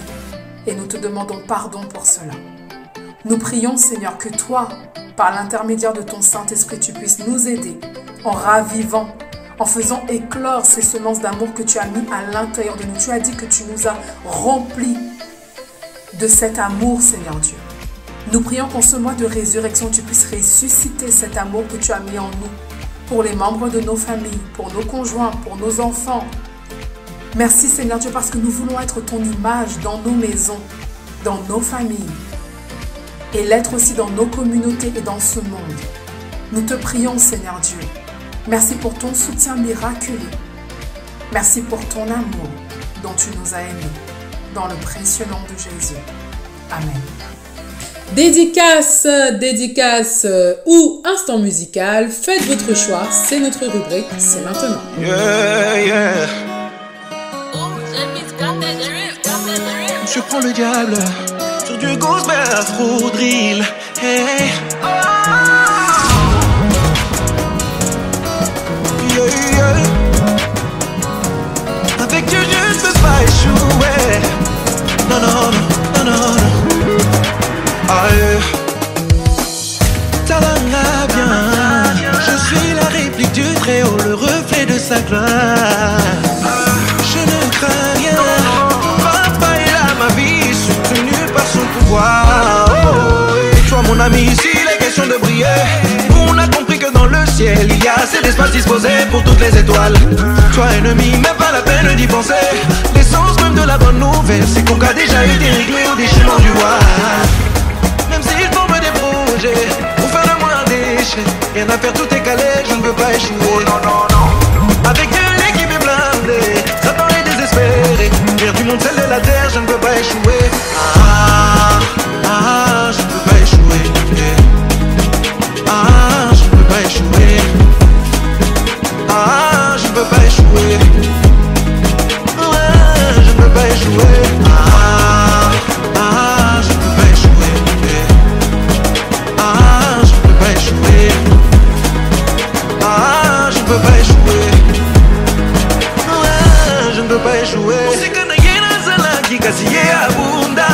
et nous te demandons pardon pour cela. Nous prions, Seigneur, que toi, par l'intermédiaire de ton Saint-Esprit, tu puisses nous aider en ravivant, en faisant éclore ces semences d'amour que tu as mis à l'intérieur de nous. Tu as dit que tu nous as remplis de cet amour, Seigneur Dieu. Nous prions qu'en ce mois de résurrection, tu puisses ressusciter cet amour que tu as mis en nous pour les membres de nos familles, pour nos conjoints, pour nos enfants. Merci Seigneur Dieu parce que nous voulons être ton image dans nos maisons, dans nos familles et l'être aussi dans nos communautés et dans ce monde. Nous te prions Seigneur Dieu. Merci pour ton soutien miraculeux. Merci pour ton amour dont tu nous as aimés. Dans le précieux nom de Jésus. Amen. Dédicace ou instant musical, faites votre choix, c'est notre rubrique, c'est maintenant. Je prends le diable sur du gospel afro drill. Hey. Avec Dieu je ne peux pas échouer. Non, non, non, non, non. Aïe. Talana bien. Je suis la réplique du Très-Haut, le reflet de sa gloire. Je ne crains rien. Papa est là, ma vie, soutenu par son pouvoir. Et toi mon ami, s'il est question de briller, on a compris que dans le ciel il y a assez d'espace disposé pour toutes les étoiles. Toi ennemi, même pas la peine d'y penser. L'essence même de la bonne nouvelle, c'est qu'on a déjà eu des réglés au déchirement du roi. Même s'il faut me déproger, pour faire le moins déchet, rien à faire, tout est calé, je ne veux pas échouer. Oh non, non, non. Avec Dieu l'équipe est blindée, Satan est désespéré. Pire du monde, celle de la terre, je ne peux pas échouer. Je ne peux pas échouer. Je ne peux pas échouer. Je ne peux pas échouer. Je ne peux pas échouer. Je ne peux pas échouer. Je ne peux pas échouer. Je ne peux pas échouer. Je ne peux pas échouer. Usikana yena zala kikasiye abunda.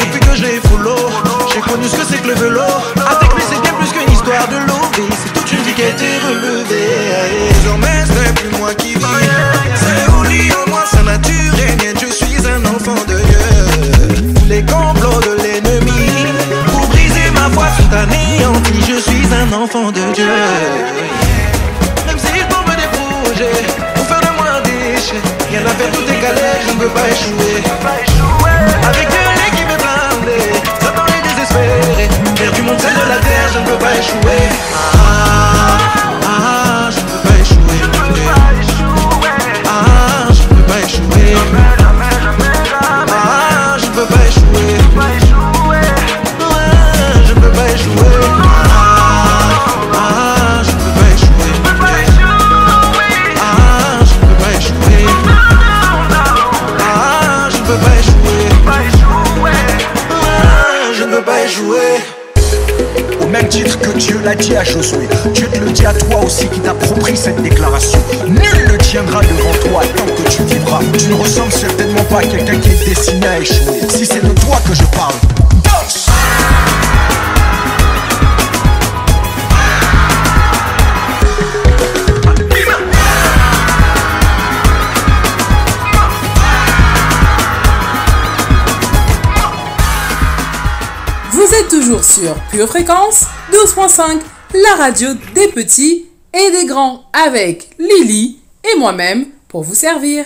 Depuis que je l'ai follow, j'ai connu ce que c'est que le vélo. Avec lui c'est bien plus qu'une histoire de lobby, c'est toute une vie qui a été relevée. Désormais ce n'est plus moi qui vis, c'est au lit en moi sa nature est mienne. Je suis un enfant de Dieu. Les complots de l'ennemi pour briser ma foi sont anéantis. Je suis un enfant de Dieu. Même s'il faut me débrouiller, pour faire de moi un déchet, rien à faire, tout est calé, je ne peux pas échouer. Avec Dieu l'équipe est blindée, Satan est désespéré. Père du monde, celle de la terre, je ne peux pas échouer. Je ne peux pas échouer. Je ne peux pas échouer. Je ne peux pas échouer. Je ne peux pas échouer. Je ne peux pas échouer. Je ne peux pas échouer. Je ne peux pas échouer. Je ne peux pas échouer. Je ne peux pas échouer. Au même titre que Dieu l'a dit à Josué, Dieu te le dit à toi aussi qui t'approprie cette déclaration. Nul ne tiendra devant toi tant que tu vivras. Tu ne ressembles certainement pas à quelqu'un qui est destiné à échouer. Si c'est de toi que je parle, danse! Vous êtes toujours sur Pure Fréquence 12.5, la radio des petits et des grands, avec Lily et moi-même pour vous servir.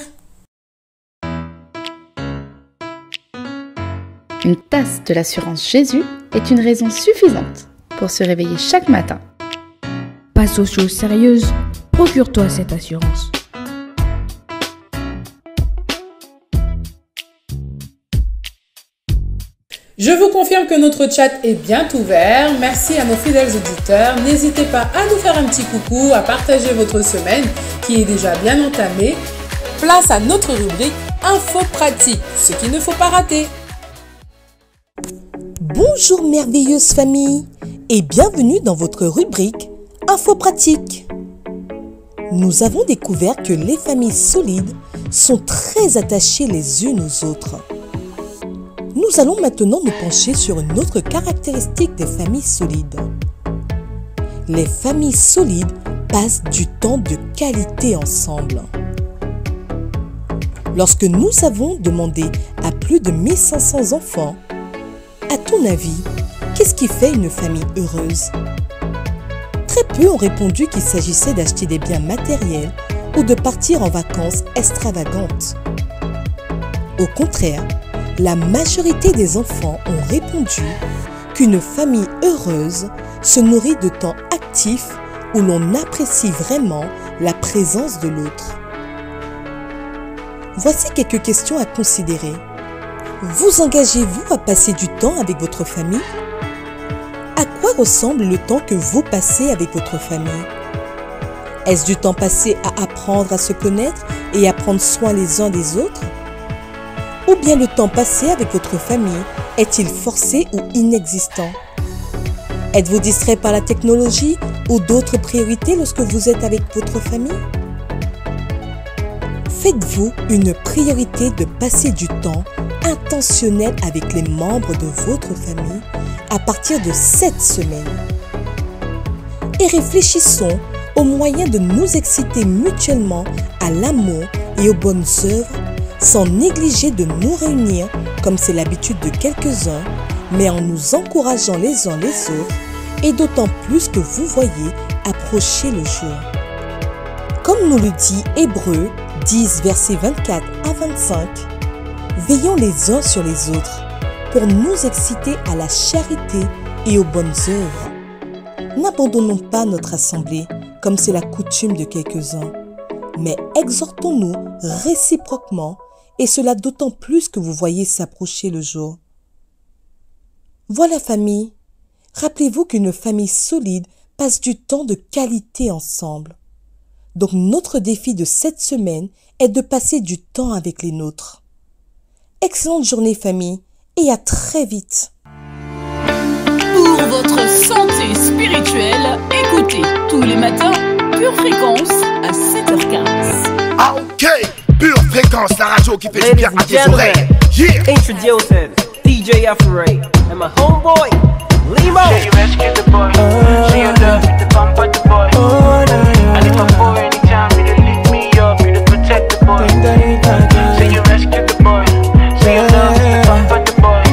Une tasse de l'assurance Jésus est une raison suffisante pour se réveiller chaque matin. Passe aux choses sérieuses, procure-toi cette assurance. Je vous confirme que notre chat est bien ouvert. Merci à nos fidèles auditeurs. N'hésitez pas à nous faire un petit coucou, à partager votre semaine qui est déjà bien entamée. Place à notre rubrique Info pratique, ce qu'il ne faut pas rater. Bonjour merveilleuse famille et bienvenue dans votre rubrique Info pratique. Nous avons découvert que les familles solides sont très attachées les unes aux autres. Nous allons maintenant nous pencher sur une autre caractéristique des familles solides. Les familles solides passent du temps de qualité ensemble. Lorsque nous avons demandé à plus de 1500 enfants, à ton avis, qu'est-ce qui fait une famille heureuse? Très peu ont répondu qu'il s'agissait d'acheter des biens matériels ou de partir en vacances extravagantes. Au contraire, la majorité des enfants ont répondu qu'une famille heureuse se nourrit de temps actifs où l'on apprécie vraiment la présence de l'autre. Voici quelques questions à considérer. Vous engagez-vous à passer du temps avec votre famille? À quoi ressemble le temps que vous passez avec votre famille? Est-ce du temps passé à apprendre à se connaître et à prendre soin les uns des autres? Ou bien le temps passé avec votre famille est-il forcé ou inexistant? Êtes-vous distrait par la technologie ou d'autres priorités lorsque vous êtes avec votre famille? Faites-vous une priorité de passer du temps intentionnel avec les membres de votre famille à partir de cette semaine? Et réfléchissons aux moyens de nous exciter mutuellement à l'amour et aux bonnes œuvres sans négliger de nous réunir comme c'est l'habitude de quelques-uns, mais en nous encourageant les uns les autres et d'autant plus que vous voyez approcher le jour. Comme nous le dit Hébreux 10, versets 24 à 25, veillons les uns sur les autres pour nous exciter à la charité et aux bonnes œuvres. N'abandonnons pas notre assemblée comme c'est la coutume de quelques-uns, mais exhortons-nous réciproquement et cela d'autant plus que vous voyez s'approcher le jour. Voilà famille, rappelez-vous qu'une famille solide passe du temps de qualité ensemble. Donc notre défi de cette semaine est de passer du temps avec les nôtres. Excellente journée famille et à très vite. Pour votre santé spirituelle, écoutez tous les matins Pure Fréquence à 7h15. Ah ok, Pure Fréquence, la radio qui fait du bien à tes oreilles. Yeah. Introducing DJ Afraid and my homeboy Limo. Say you rescue the boy, say you love me to pamper the boy. And if I fall anytime, you to lift me up, you to protect the boy. Say you rescue the boy, say you love me to pamper the boy.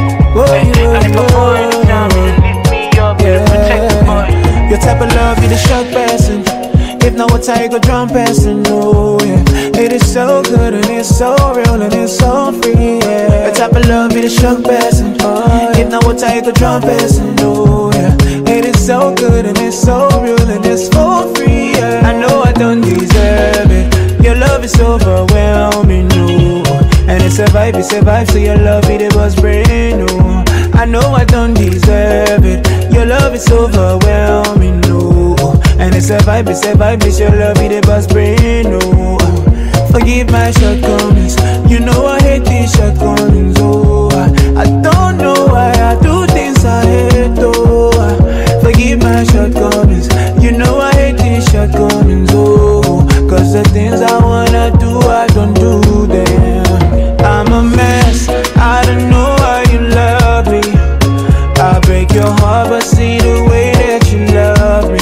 And if I fall anytime, you to lift me up, you to protect the boy. Your type of love, you the shock person. If not, what I go drum person, oh yeah. It is so good and it's so real and it's so free, yeah. Your type of love, you the shock person. If not, what I go drum person, oh yeah. It is so good and it's so real and it's for free, yeah. I know I don't deserve it. Your love is overwhelming, no. And it's a vibe, so your love it was brand new. I know I don't deserve it. Your love is overwhelming, no. And it's a vibe, it's your love it was brand new. Forgive my shortcomings, you know I hate these shortcomings, oh. I don't know why I do things I hate, oh. Forgive my shortcomings, you know I hate these shortcomings, oh. Cause the things I wanna do, I don't do them. I'm a mess, I don't know why you love me. I break your heart, but see the way that you love me.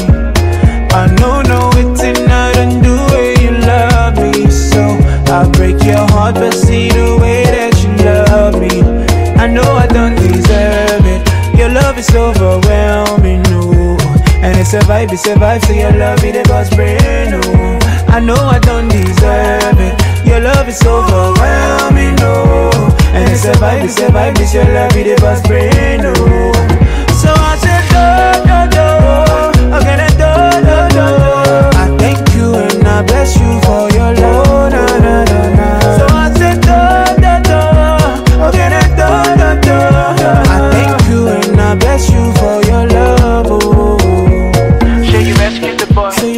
I know it's not undo way you love me. So I break your heart, but see the way that you love me. I know I don't deserve it. Your love is overwhelming, no. And it's a vibe, so your love it was brand new. I know I don't deserve it. Your love is overwhelming, no. And it's a vibe, it's your love it was brand new. So I said, do, I'm gonna do. I thank you and I bless you for your love, na. So I said, do, I'm gonna do. I thank you and I bless you for your love, oh. Say you rescue the boy, say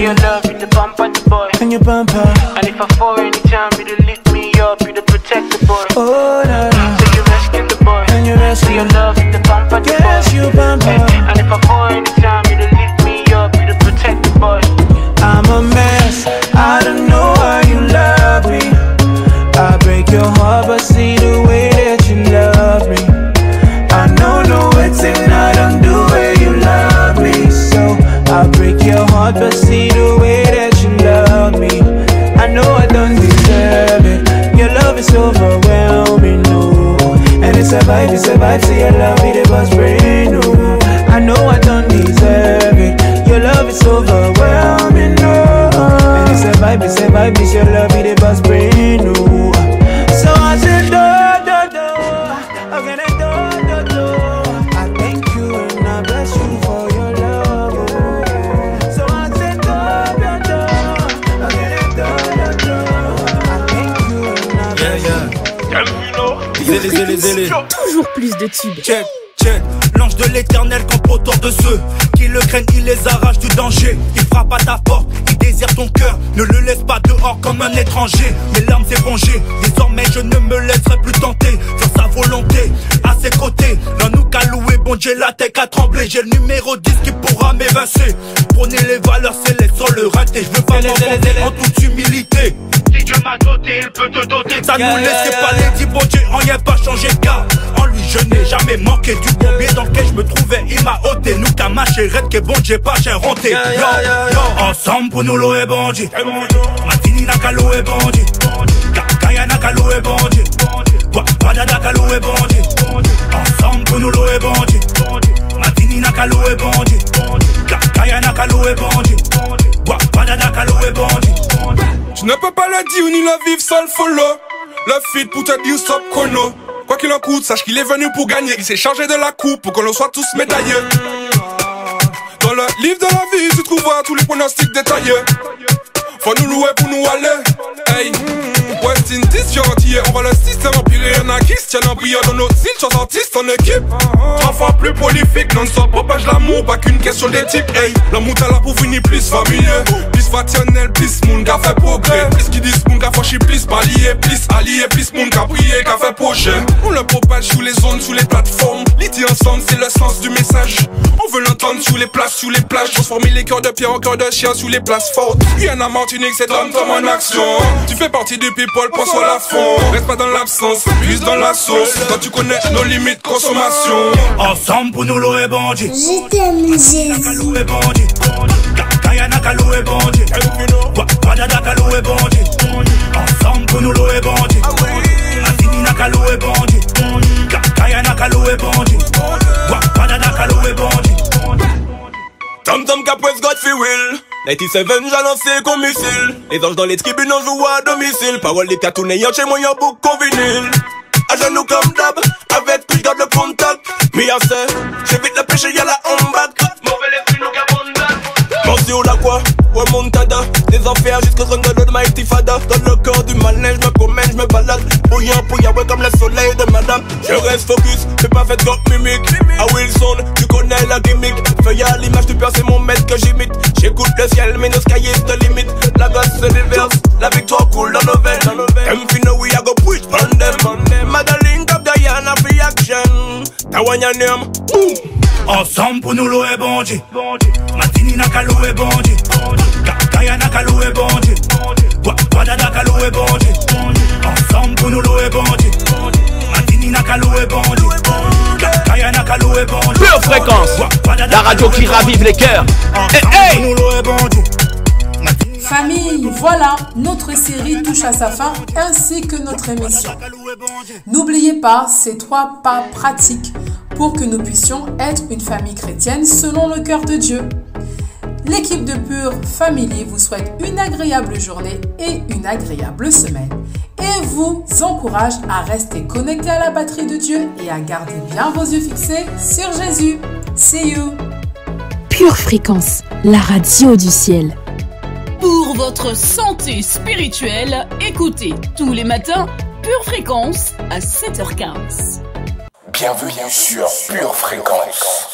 you love me to pamper the boy. And you pamper. And if I fall anytime, you to lift me up, you to protect the boy. Oh, na. Say you rescue the boy, and you rescue. Say you love me to pamper the boy. Yes, you pamper. And if I fall anytime, you to lift me up, you to protect the boy. I'm a mess, I don't know why you love me. I break your heart, but see the way that you love me. it's a vibe, see your love, it was brand new. I know I don't deserve it. Your love is overwhelming, no. And it's a vibe, it's your love, it was brand new. So I said, do. Again, do. I thank you and I bless you for your love. So I said, do. Again, do. I thank you and I bless you. Toujours plus de tubes. Check. L'ange de l'éternel campe autour de ceux qui le craignent, il les arrache du danger. Il frappe à ta porte, il désire ton cœur. Ne le laisse pas dehors comme un étranger. Mes larmes épongées, désormais je ne me laisserai plus tenter. Faire sa volonté, à ses côtés. L'un nous qu'a loué, bon Dieu la tête à trembler. J'ai le numéro 10 qui pourra m'évincer. Prenez les valeurs célestes sur le raté. Je veux pas m'enfoncer en toute humilité. Si Dieu m'a doté, il peut te doter. Ça nous laisse pas les dix, bon Dieu, en rien pas changé car en lui je n'ai jamais manqué. Du bombier dans lequel je me trouvais, il m'a ôté. Nous qu'à ma chérette, que bon Dieu pas j'ai ronté. Ensemble pour nous louer bon Dieu. Matini n'a qu'à louer bon Dieu. Kaya n'a qu'à louer bon Dieu. Wada n'a qu'à louer bon Dieu. Ensemble pour nous louer bon Dieu. Matini n'a qu'à louer bon Dieu. Kaya n'a qu'à louer bon Dieu. Wada n'a qu'à louer bon Dieu. Tu ne peux pas le dire ni le vivre sans le follow. Le feed pour te dire stop chrono. Quoi qu'il en coûte, sache qu'il est venu pour gagner. Il s'est chargé de la coupe pour que l'on soit tous médaillés. Dans le livre de la vie, tu trouveras tous les pronostics détaillés. Faut nous louer pour nous aller. Hey, West Indies, gentil, on va le système empirer. Y'en a qui se tiennent en brillant dans notre île, chance artiste en équipe. 3 fois plus prolifique, non-stop, propage l'amour, pas qu'une question d'éthique. Hey, l'amour t'as là pour venir plus familier, plus fationnel, plus moun qu'a fait progrès. Plus qui disent moun qu'a franchi, plus palier, plus allié, plus moun qu'a prié, qu'a fait projet. On le propage sous les zones, sous les plateformes. L'idée ensemble, c'est le sens du message. On veut l'entendre sous les places, sous les plages. Transformer les cœurs de pierre en cœurs de chien sous les places fortes. Rien à Martinique, c'est Tom en action. Tu fais partie du people, pense sur la fond. Reste pas dans l'absence, plus dans la sauce. Quand tu connais nos limites consommation. Ensemble pour nous louer bon Dieu. Je t'aime, Jésus. Kaya n'a qu'à louer bon Dieu. Wada n'a qu'à louer bon Dieu. Ensemble pour nous louer bon Dieu. Matini n'a qu'à louer bon Dieu. Kaya n'a qu'à louer bon Dieu. Wada n'a qu'à louer bon Dieu. Tom Capres God fi will 97 j'ai lancé comme missile. Les anges dans les tribunes on joue à domicile. Parole des piatous n'ayant chez moi y'a beaucoup qu'on vinyle. À genoux comme d'hab, avec plus garde le contact. Mais à ça, j'évite le péché y'a la hombac. Mauvais l'esprit nous gabonda. Morsi ou la quoi, ou montada. Des enfers jusqu'au son de l'Almighty Fada. Dans le corps du malin, je me promène, je me balade. Bouillant, ouais comme le soleil de madame. Je reste focus, fais pas fait comme mimique. À Wilson, tu connais la gimmick. Feuille à l'image du père, c'est mon maître que j'imite. J'écoute le ciel, mais nos sky is the limit. La gosse se déverse, la victoire coule dans nos veines. Them finna we a go push on them. Madeline Cap Diana free action. Tawanya name. Ensemble pour nous louer bon Dieu. Matini n'a qu'à louer bon Dieu. Kaya n'a qu'à louer bon Dieu. Wada n'a qu'à louer bon Dieu. Ensemble pour nous louer bon Dieu. Matini n'a qu'à louer bon Dieu. Kaya n'a qu'à louer bon Dieu. Pure Fréquence, la radio qui ravive les cœurs. Ensemble pour nous louer bon Dieu. Famille, voilà, notre série touche à sa fin ainsi que notre émission. N'oubliez pas ces 3 pas pratiques pour que nous puissions être une famille chrétienne selon le cœur de Dieu. L'équipe de Pure Family vous souhaite une agréable journée et une agréable semaine et vous encourage à rester connecté à la batterie de Dieu et à garder bien vos yeux fixés sur Jésus. See you! Pure Fréquence, la radio du ciel. Pour votre santé spirituelle, écoutez tous les matins Pure Fréquence à 7h15. Bienvenue sur Pure Fréquence.